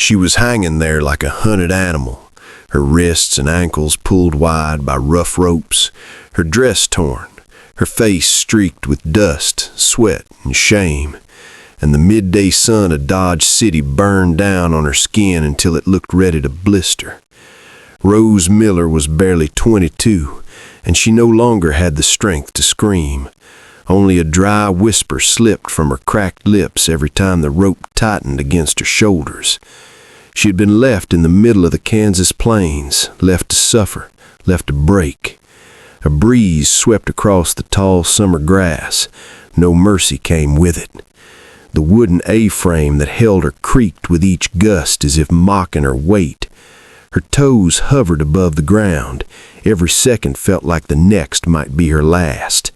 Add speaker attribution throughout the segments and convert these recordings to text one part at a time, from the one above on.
Speaker 1: She was hanging there like a hunted animal, her wrists and ankles pulled wide by rough ropes, her dress torn, her face streaked with dust, sweat, and shame, and the midday sun of Dodge City burned down on her skin until it looked ready to blister. Rose Miller was barely 22, and she no longer had the strength to scream. Only a dry whisper slipped from her cracked lips every time the rope tightened against her shoulders. She had been left in the middle of the Kansas plains, left to suffer, left to break. A breeze swept across the tall summer grass. No mercy came with it. The wooden A-frame that held her creaked with each gust as if mocking her weight. Her toes hovered above the ground. Every second felt like the next might be her last.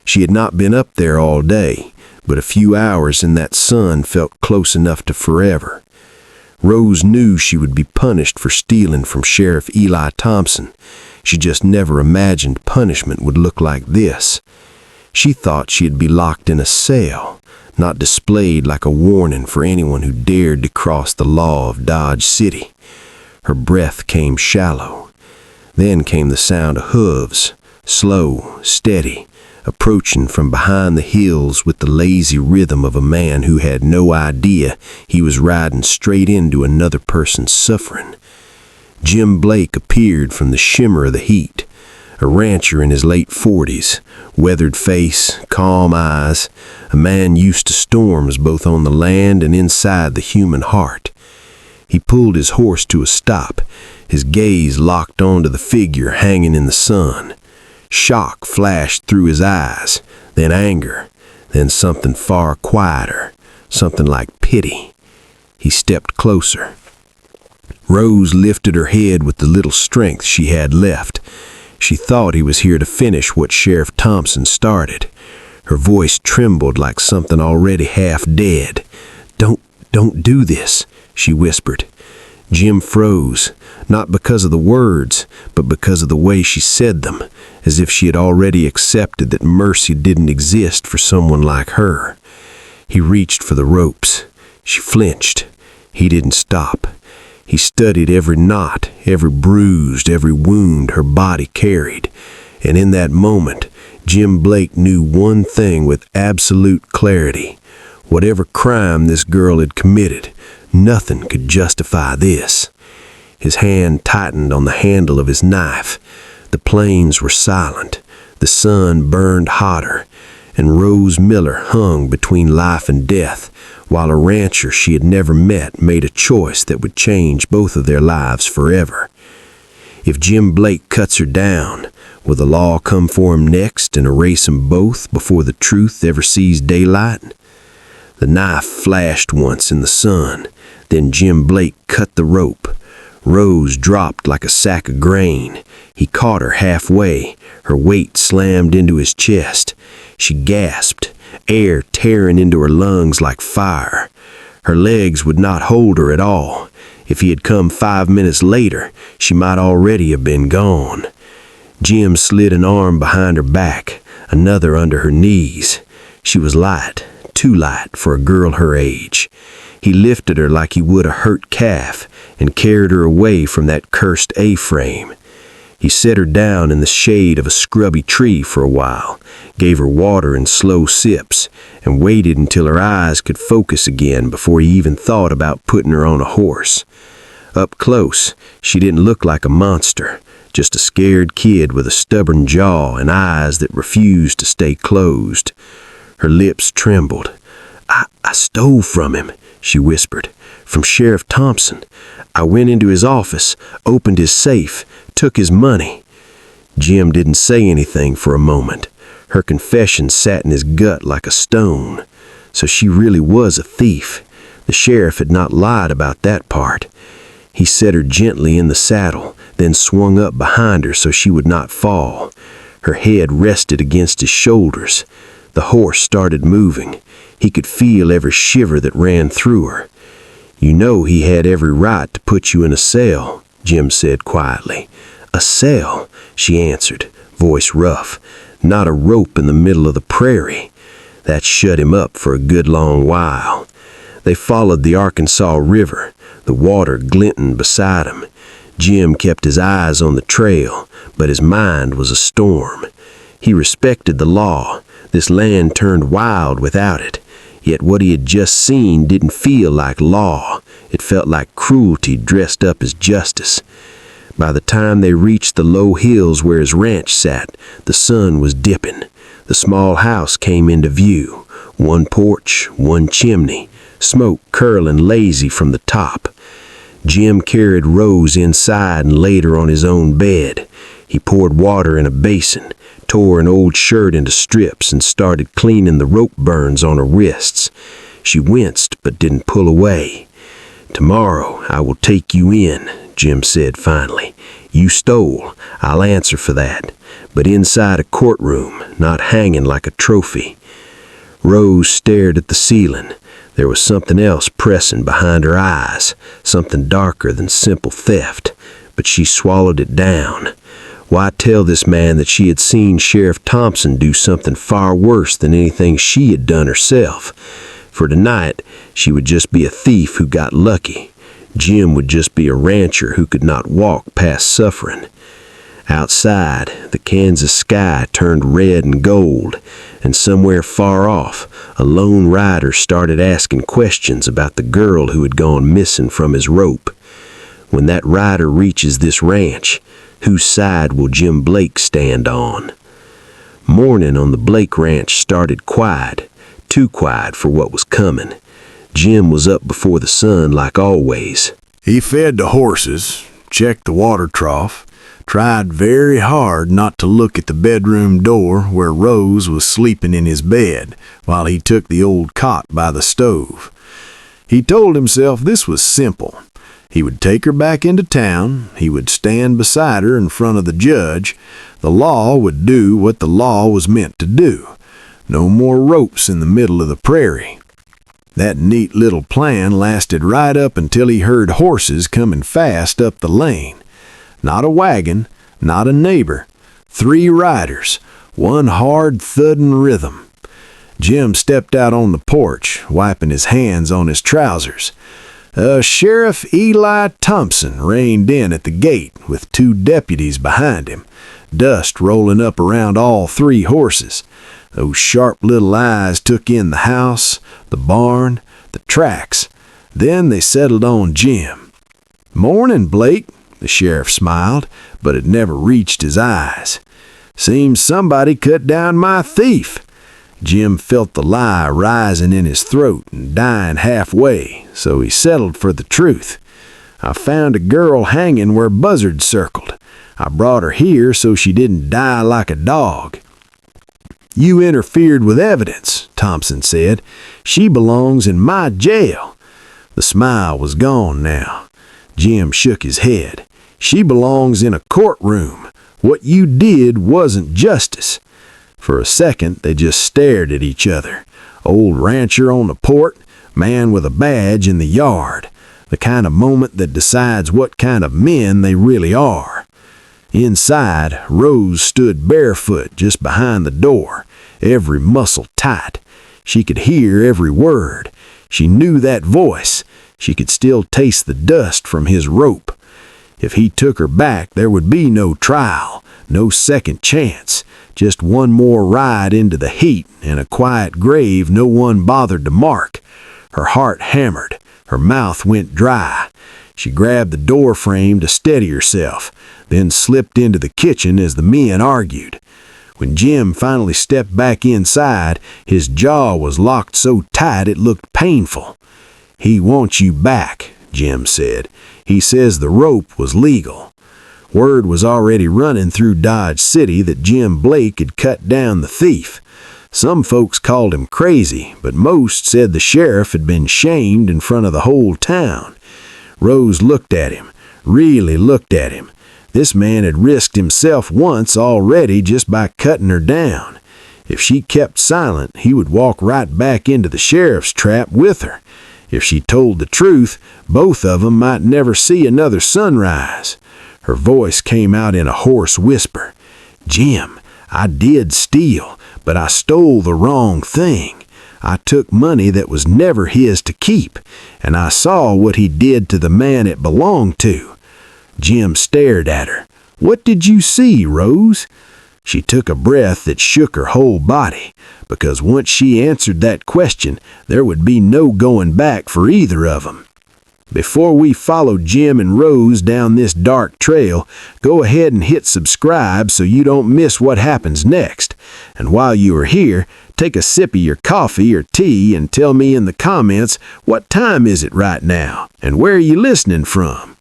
Speaker 1: She had not been up there all day, but a few hours in that sun felt close enough to forever. Rose knew she would be punished for stealing from Sheriff Eli Thompson. She just never imagined punishment would look like this. She thought she'd be locked in a cell, not displayed like a warning for anyone who dared to cross the law of Dodge City. Her breath came shallow. Then came the sound of hooves, slow, steady, approaching from behind the hills with the lazy rhythm of a man who had no idea he was riding straight into another person's suffering. Jim Blake appeared from the shimmer of the heat, a rancher in his late 40s, weathered face, calm eyes, a man used to storms both on the land and inside the human heart. He pulled his horse to a stop, his gaze locked onto the figure hanging in the sun. Shock flashed through his eyes, then anger, then something far quieter, something like pity. He stepped closer. Rose lifted her head with the little strength she had left. She thought he was here to finish what Sheriff Thompson started. Her voice trembled like something already half dead. Don't do this," she whispered. Jim froze, not because of the words, but because of the way she said them, as if she had already accepted that mercy didn't exist for someone like her. He reached for the ropes. She flinched. He didn't stop. He studied every knot, every bruise, every wound her body carried, and in that moment, Jim Blake knew one thing with absolute clarity. Whatever crime this girl had committed, nothing could justify this. His hand tightened on the handle of his knife. The plains were silent. The sun burned hotter, and Rose Miller hung between life and death, while a rancher she had never met made a choice that would change both of their lives forever. If Jim Blake cuts her down, will the law come for him next and erase them both before the truth ever sees daylight? The knife flashed once in the sun, then Jim Blake cut the rope. Rose dropped like a sack of grain. He caught her halfway. Her weight slammed into his chest. She gasped, air tearing into her lungs like fire. Her legs would not hold her at all. If he had come 5 minutes later, she might already have been gone. Jim slid an arm behind her back, another under her knees. She was light, too light for a girl her age. He lifted her like he would a hurt calf and carried her away from that cursed A-frame. He set her down in the shade of a scrubby tree for a while, gave her water in slow sips, and waited until her eyes could focus again before he even thought about putting her on a horse. Up close, she didn't look like a monster, just a scared kid with a stubborn jaw and eyes that refused to stay closed. Her lips trembled. I stole from him," she whispered. "From Sheriff Thompson. I went into his office, opened his safe, took his money." Jim didn't say anything for a moment. Her confession sat in his gut like a stone. So she really was a thief. The sheriff had not lied about that part. He set her gently in the saddle, then swung up behind her so she would not fall. Her head rested against his shoulders. The horse started moving. He could feel every shiver that ran through her. "You know he had every right to put you in a cell," Jim said quietly. "A cell," she answered, voice rough. "Not a rope in the middle of the prairie." That shut him up for a good long while. They followed the Arkansas River, the water glinting beside him. Jim kept his eyes on the trail, but his mind was a storm. He respected the law. This land turned wild without it. Yet what he had just seen didn't feel like law. It felt like cruelty dressed up as justice. By the time they reached the low hills where his ranch sat, the sun was dipping. The small house came into view. One porch, one chimney, smoke curling lazy from the top. Jim carried Rose inside and laid her on his own bed. He poured water in a basin, tore an old shirt into strips, and started cleaning the rope burns on her wrists. She winced but didn't pull away. "Tomorrow I will take you in," Jim said finally. "You stole. I'll answer for that. But inside a courtroom, not hanging like a trophy." Rose stared at the ceiling. There was something else pressing behind her eyes, something darker than simple theft, but she swallowed it down. Why tell this man that she had seen Sheriff Thompson do something far worse than anything she had done herself? For tonight, she would just be a thief who got lucky. Jim would just be a rancher who could not walk past suffering. Outside, the Kansas sky turned red and gold, and somewhere far off, a lone rider started asking questions about the girl who had gone missing from his rope. When that rider reaches this ranch, whose side will Jim Blake stand on? Morning on the Blake ranch started quiet, too quiet for what was coming. Jim was up before the sun like always.
Speaker 2: He fed the horses, checked the water trough, tried very hard not to look at the bedroom door where Rose was sleeping in his bed while he took the old cot by the stove. He told himself this was simple. He would take her back into town, he would stand beside her in front of the judge, the law would do what the law was meant to do. No more ropes in the middle of the prairie. That neat little plan lasted right up until he heard horses coming fast up the lane. Not a wagon, not a neighbor. 3 riders, one hard thudding rhythm. Jim stepped out on the porch, wiping his hands on his trousers. Sheriff Eli Thompson reined in at the gate with 2 deputies behind him, dust rolling up around all 3 horses. Those sharp little eyes took in the house, the barn, the tracks. Then they settled on Jim. "Morning, Blake," the sheriff smiled, but it never reached his eyes. "Seems somebody cut down my thief." Jim felt the lie rising in his throat and dying halfway, so he settled for the truth. "I found a girl hanging where buzzards circled. I brought her here so she didn't die like a dog." "You interfered with evidence," Thompson said. "She belongs in my jail." The smile was gone now. Jim shook his head. "She belongs in a courtroom. What you did wasn't justice." For a second, they just stared at each other. Old rancher on the port, man with a badge in the yard. The kind of moment that decides what kind of men they really are. Inside, Rose stood barefoot just behind the door, every muscle tight. She could hear every word. She knew that voice. She could still taste the dust from his rope. If he took her back, there would be no trial, no second chance, just one more ride into the heat and a quiet grave no one bothered to mark. Her heart hammered. Her mouth went dry. She grabbed the door frame to steady herself, then slipped into the kitchen as the men argued. When Jim finally stepped back inside, his jaw was locked so tight it looked painful. "He wants you back," Jim said. "He says the rope was legal." Word was already running through Dodge City that Jim Blake had cut down the thief. Some folks called him crazy, but most said the sheriff had been shamed in front of the whole town. Rose looked at him, really looked at him. This man had risked himself once already just by cutting her down. If she kept silent, he would walk right back into the sheriff's trap with her. If she told the truth, both of them might never see another sunrise. Her voice came out in a hoarse whisper. "Jim, I did steal, but I stole the wrong thing.
Speaker 1: I took money that was never his to keep, and I saw what he did to the man it belonged to." Jim stared at her. "What did you see, Rose?" She took a breath that shook her whole body, because once she answered that question, there would be no going back for either of them. Before we follow Jim and Rose down this dark trail, go ahead and hit subscribe so you don't miss what happens next. And while you are here, take a sip of your coffee or tea and tell me in the comments what time is it right now and where are you listening from.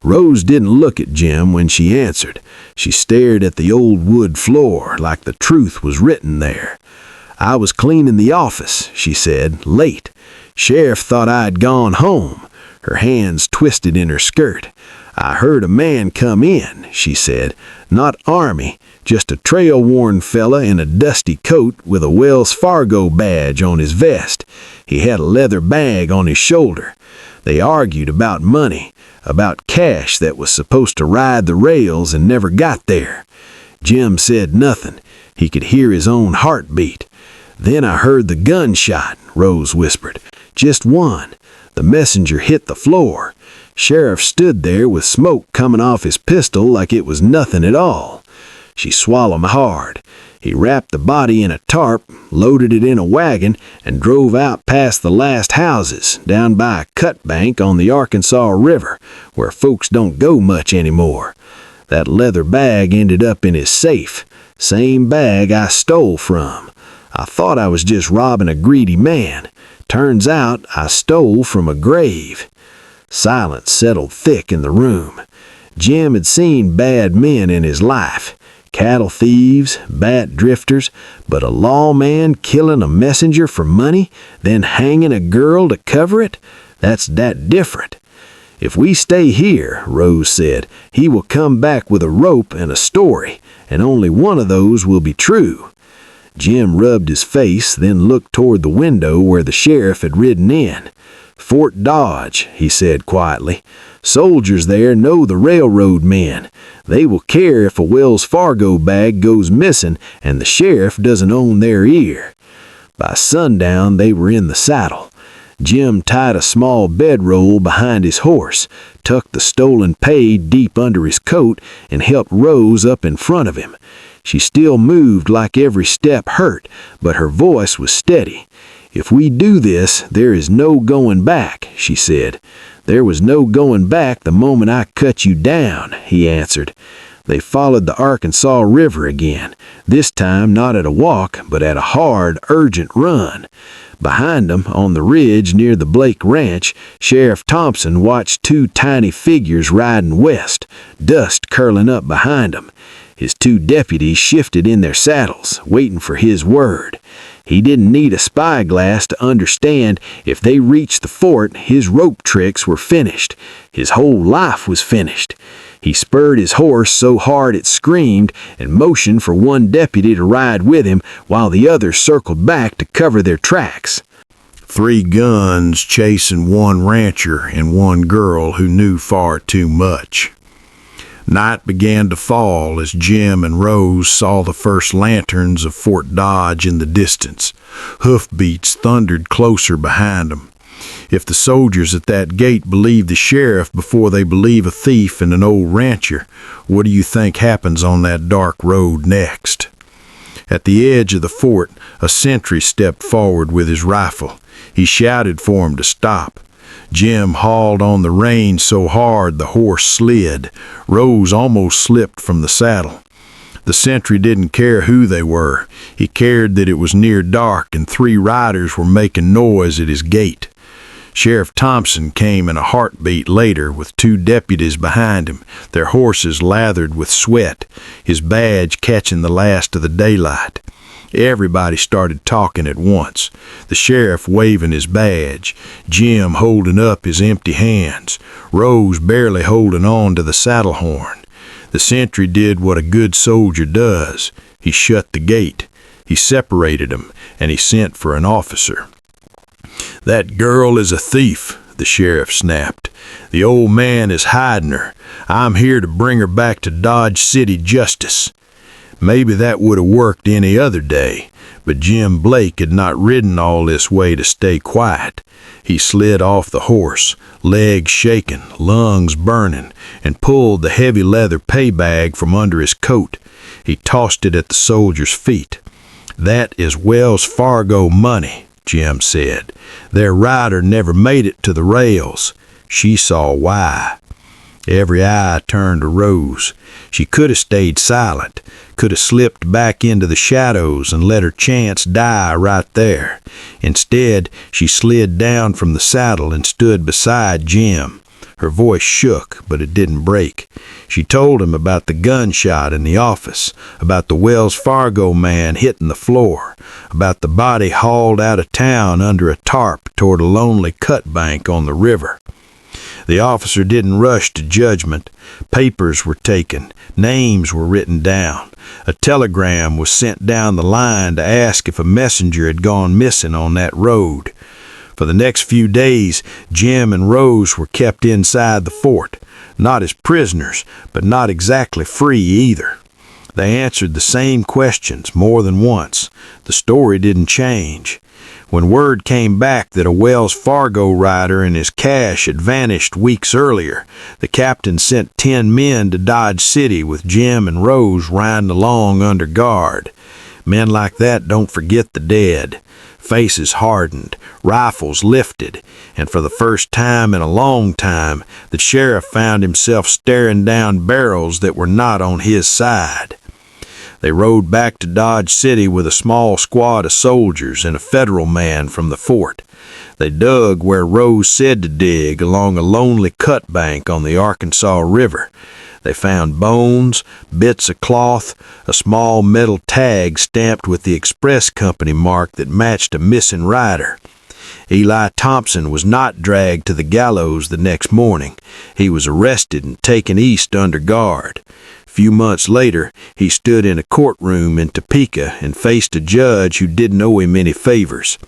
Speaker 1: Rose didn't look at Jim when she answered. She stared at the old wood floor like the truth was written there. "I was cleaning the office," she said, "late. Sheriff thought I'd gone home." Her hands twisted in her skirt. "I heard a man come in," she said. "Not Army, just a trail-worn fella in a dusty coat with a Wells Fargo badge on his vest. He had a leather bag on his shoulder. They argued about money, about cash that was supposed to ride the rails and never got there." Jim said nothing. He could hear his own heartbeat. "Then I heard the gunshot," Rose whispered. "Just one. The messenger hit the floor. Sheriff stood there with smoke coming off his pistol like it was nothing at all." She swallowed hard. "He wrapped the body in a tarp, loaded it in a wagon, and drove out past the last houses, down by a cut bank on the Arkansas River, where folks don't go much anymore. That leather bag ended up in his safe, same bag I stole from. I thought I was just robbing a greedy man. Turns out I stole from a grave." Silence settled thick in the room. Jim had seen bad men in his life. Cattle thieves, bat drifters, but a lawman killing a messenger for money, then hanging a girl to cover it? That's that different. "If we stay here," Rose said, "he will come back with a rope and a story, and only one of those will be true." Jim rubbed his face, then looked toward the window where the sheriff had ridden in. "Fort Dodge," he said quietly. "Soldiers there know the railroad men. They will care if a Wells Fargo bag goes missing and the sheriff doesn't own their ear." By sundown, they were in the saddle. Jim tied a small bedroll behind his horse, tucked the stolen pay deep under his coat, and helped Rose up in front of him. She still moved like every step hurt, but her voice was steady. "If we do this, there is no going back," she said. "There was no going back the moment I cut you down," he answered. They followed the Arkansas River again, this time not at a walk, but at a hard, urgent run. Behind them, on the ridge near the Blake Ranch, Sheriff Thompson watched two tiny figures riding west, dust curling up behind them. His two deputies shifted in their saddles, waiting for his word. He didn't need a spyglass to understand if they reached the fort, his rope tricks were finished. His whole life was finished. He spurred his horse so hard it screamed and motioned for one deputy to ride with him while the others circled back to cover their tracks.
Speaker 2: 3 guns chasing one rancher and one girl who knew far too much. Night began to fall as Jim and Rose saw the first lanterns of Fort Dodge in the distance. Hoofbeats thundered closer behind them. If the soldiers at that gate believe the sheriff before they believe a thief and an old rancher, what do you think happens on that dark road next? At the edge of the fort, a sentry stepped forward with his rifle. He shouted for him to stop. Jim hauled on the rein so hard the horse slid. Rose almost slipped from the saddle. The sentry didn't care who they were. He cared that it was near dark and 3 riders were making noise at his gate. Sheriff Thompson came in a heartbeat later with 2 deputies behind him, their horses lathered with sweat, his badge catching the last of the daylight. Everybody started talking at once, the sheriff waving his badge, Jim holding up his empty hands, Rose barely holding on to the saddle horn. The sentry did what a good soldier does. He shut the gate. He separated them, and he sent for an officer. "That girl is a thief," the sheriff snapped. "The old man is hiding her. I'm here to bring her back to Dodge City justice." Maybe that would have worked any other day, but Jim Blake had not ridden all this way to stay quiet. He slid off the horse, legs shaking, lungs burning, and pulled the heavy leather pay bag from under his coat. He tossed it at the soldier's feet. "That is Wells Fargo money," Jim said. "Their rider never made it to the rails." She saw why. Every eye turned to Rose. She could have stayed silent, could have slipped back into the shadows and let her chance die right there. Instead, she slid down from the saddle and stood beside Jim. Her voice shook, but it didn't break. She told him about the gunshot in the office, about the Wells Fargo man hitting the floor, about the body hauled out of town under a tarp toward a lonely cut bank on the river. The officer didn't rush to judgment. Papers were taken. Names were written down. A telegram was sent down the line to ask if a messenger had gone missing on that road. For the next few days, Jim and Rose were kept inside the fort, not as prisoners, but not exactly free either. They answered the same questions more than once. The story didn't change. When word came back that a Wells Fargo rider and his cash had vanished weeks earlier, the captain sent 10 men to Dodge City with Jim and Rose riding along under guard. Men like that don't forget the dead. Faces hardened, rifles lifted, and for the first time in a long time, the sheriff found himself staring down barrels that were not on his side. They rode back to Dodge City with a small squad of soldiers and a federal man from the fort. They dug where Rose said to dig, along a lonely cut bank on the Arkansas River. They found bones, bits of cloth, a small metal tag stamped with the express company mark that matched a missing rider. Eli Thompson was not dragged to the gallows the next morning. He was arrested and taken east under guard. A few months later, he stood in a courtroom in Topeka and faced a judge who didn't owe him any favors.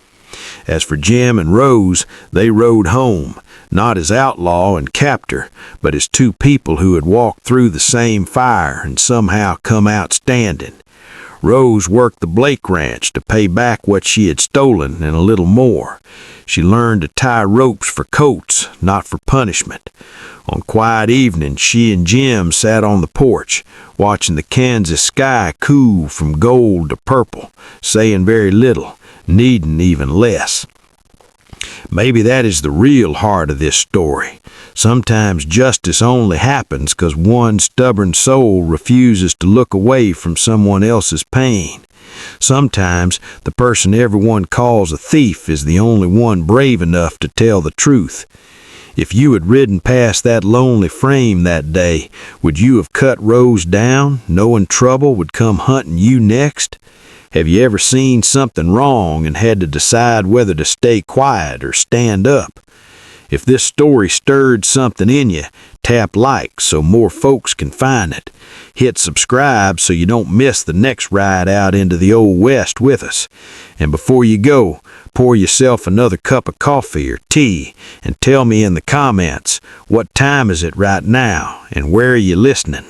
Speaker 2: As for Jim and Rose, they rode home, not as outlaw and captor, but as two people who had walked through the same fire and somehow come out standing. Rose worked the Blake Ranch to pay back what she had stolen and a little more. She learned to tie ropes for coats, not for punishment. On quiet evenings, she and Jim sat on the porch, watching the Kansas sky cool from gold to purple, saying very little, needing even less. Maybe that is the real heart of this story. Sometimes justice only happens because one stubborn soul refuses to look away from someone else's pain. Sometimes the person everyone calls a thief is the only one brave enough to tell the truth. If you had ridden past that lonely frame that day, would you have cut Rose down, knowing trouble would come hunting you next? Have you ever seen something wrong and had to decide whether to stay quiet or stand up? If this story stirred something in you, tap like so more folks can find it. Hit subscribe so you don't miss the next ride out into the Old West with us. And before you go, pour yourself another cup of coffee or tea and tell me in the comments, what time is it right now and where are you listening?